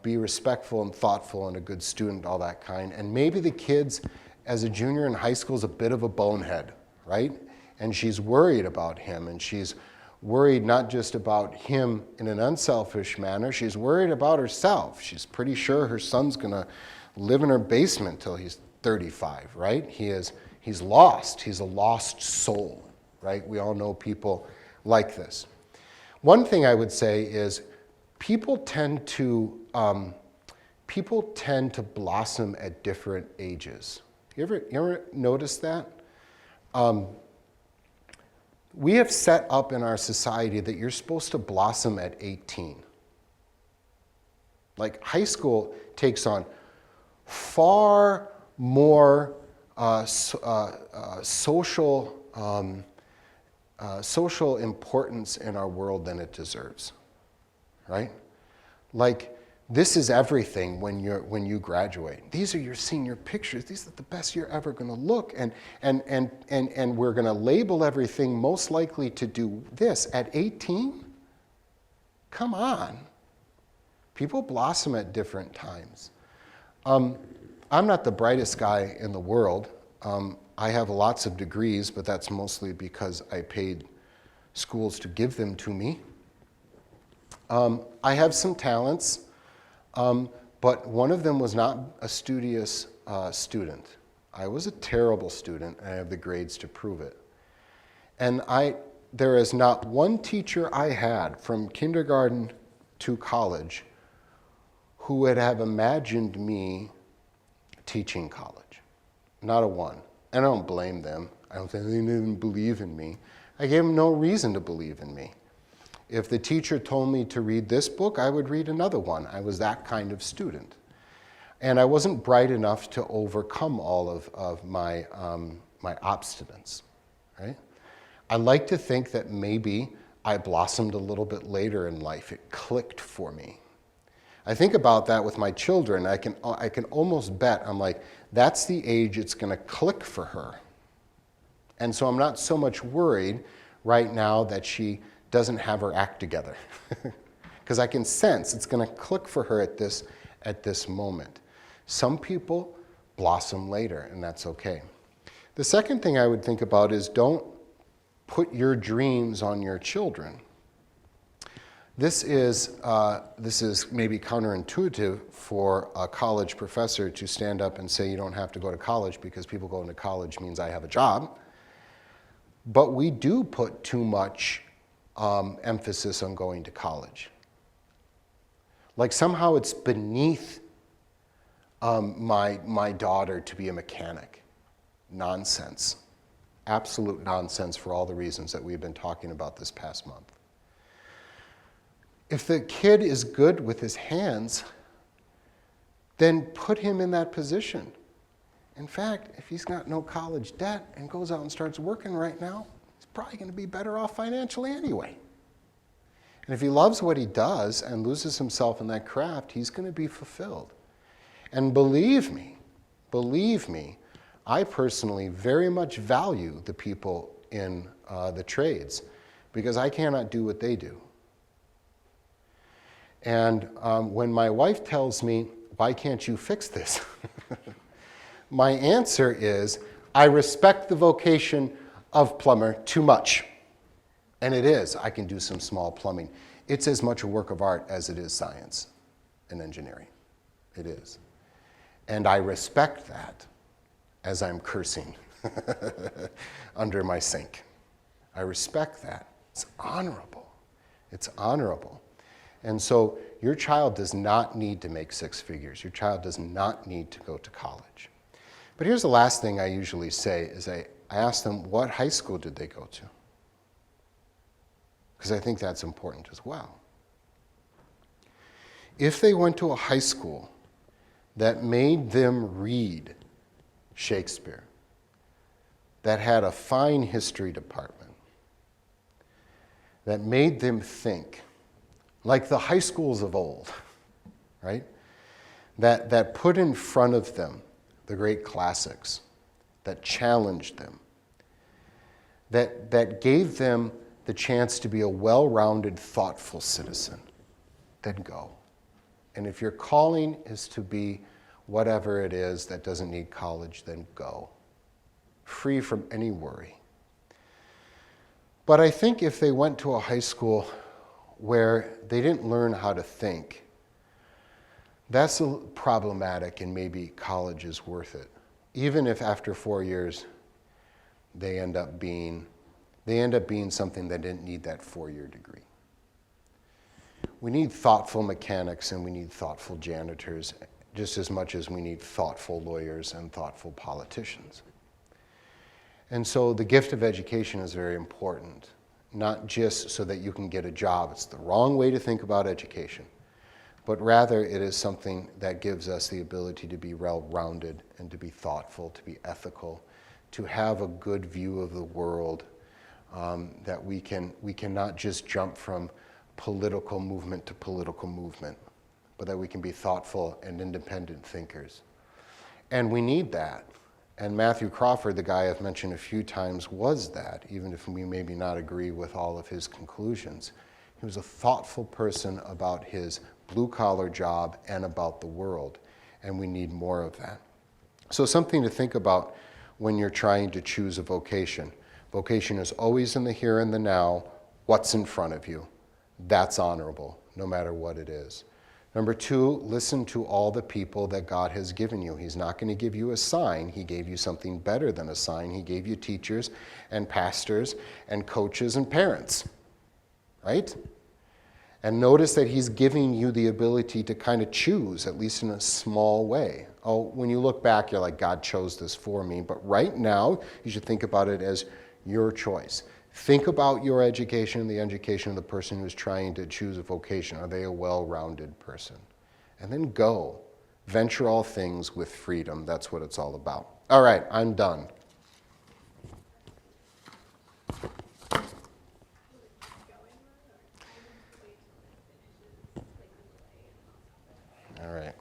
be respectful and thoughtful and a good student, all that kind. And maybe the kid's, as a junior in high school, is a bit of a bonehead, right? And she's worried about him, and she's worried not just about him in an unselfish manner, she's worried about herself. She's pretty sure her son's going to live in her basement till he's 35, right? He's lost. He's a lost soul, right? We all know people like this. One thing I would say is people tend to blossom at different ages. You ever notice that? We have set up in our society that you're supposed to blossom at 18. Like high school takes on far more social importance in our world than it deserves, right? Like, this is everything when you graduate. These are your senior pictures. These are the best you're ever going to look, and we're going to label everything most likely to do this at 18. Come on, people blossom at different times. I'm not the brightest guy in the world. I have lots of degrees, but that's mostly because I paid schools to give them to me. I have some talents, but one of them was not a studious student. I was a terrible student, and I have the grades to prove it. And there is not one teacher I had from kindergarten to college who would have imagined me teaching college. Not a one. And I don't blame them. I don't think they didn't believe in me. I gave them no reason to believe in me. If the teacher told me to read this book, I would read another one. I was that kind of student. And I wasn't bright enough to overcome all of my obstinance, right? I like to think that maybe I blossomed a little bit later in life. It clicked for me. I think about that with my children. I can almost bet, I'm like, that's the age it's going to click for her. And so I'm not so much worried right now that she doesn't have her act together. Because I can sense it's going to click for her at this moment. Some people blossom later, and that's okay. The second thing I would think about is don't put your dreams on your children. This is maybe counterintuitive for a college professor to stand up and say you don't have to go to college because people going to college means I have a job. But we do put too much emphasis on going to college. Like somehow it's beneath my daughter to be a mechanic. Nonsense. Absolute nonsense for all the reasons that we've been talking about this past month. If the kid is good with his hands, then put him in that position. In fact, if he's got no college debt and goes out and starts working right now, he's probably going to be better off financially anyway. And if he loves what he does and loses himself in that craft, he's going to be fulfilled. And believe me, I personally very much value the people in the trades because I cannot do what they do. And when my wife tells me, why can't you fix this? My answer is, I respect the vocation of plumber too much. And it is. I can do some small plumbing. It's as much a work of art as it is science and engineering. It is. And I respect that as I'm cursing under my sink. I respect that. It's honorable. It's honorable. And so your child does not need to make six figures. Your child does not need to go to college. But here's the last thing I usually say is I ask them, what high school did they go to? Because I think that's important as well. If they went to a high school that made them read Shakespeare, that had a fine history department, that made them think, like the high schools of old, right? That put in front of them the great classics, that challenged them, that gave them the chance to be a well-rounded, thoughtful citizen, then go. And if your calling is to be whatever it is that doesn't need college, then go. Free from any worry. But I think if they went to a high school where they didn't learn how to think, that's problematic, and maybe college is worth it. Even if after 4 years they end up being something that didn't need that 4-year degree. We need thoughtful mechanics and we need thoughtful janitors just as much as we need thoughtful lawyers and thoughtful politicians. And so the gift of education is very important, not just so that you can get a job. It's the wrong way to think about education, but rather it is something that gives us the ability to be well-rounded and to be thoughtful, to be ethical, to have a good view of the world, that we cannot just jump from political movement to political movement, but that we can be thoughtful and independent thinkers. And we need that. And Matthew Crawford, the guy I've mentioned a few times, was that, even if we maybe not agree with all of his conclusions. He was a thoughtful person about his blue-collar job and about the world, and we need more of that. So something to think about when you're trying to choose a vocation. Vocation is always in the here and the now. What's in front of you? That's honorable, no matter what it is. Number 2, listen to all the people that God has given you. He's not going to give you a sign. He gave you something better than a sign. He gave you teachers and pastors and coaches and parents, right? And notice that he's giving you the ability to kind of choose, at least in a small way. Oh, when you look back, you're like, God chose this for me. But right now, you should think about it as your choice. Think about your education and the education of the person who's trying to choose a vocation. Are they a well-rounded person? And then go. Venture all things with freedom. That's what it's all about. All right, I'm done. All right.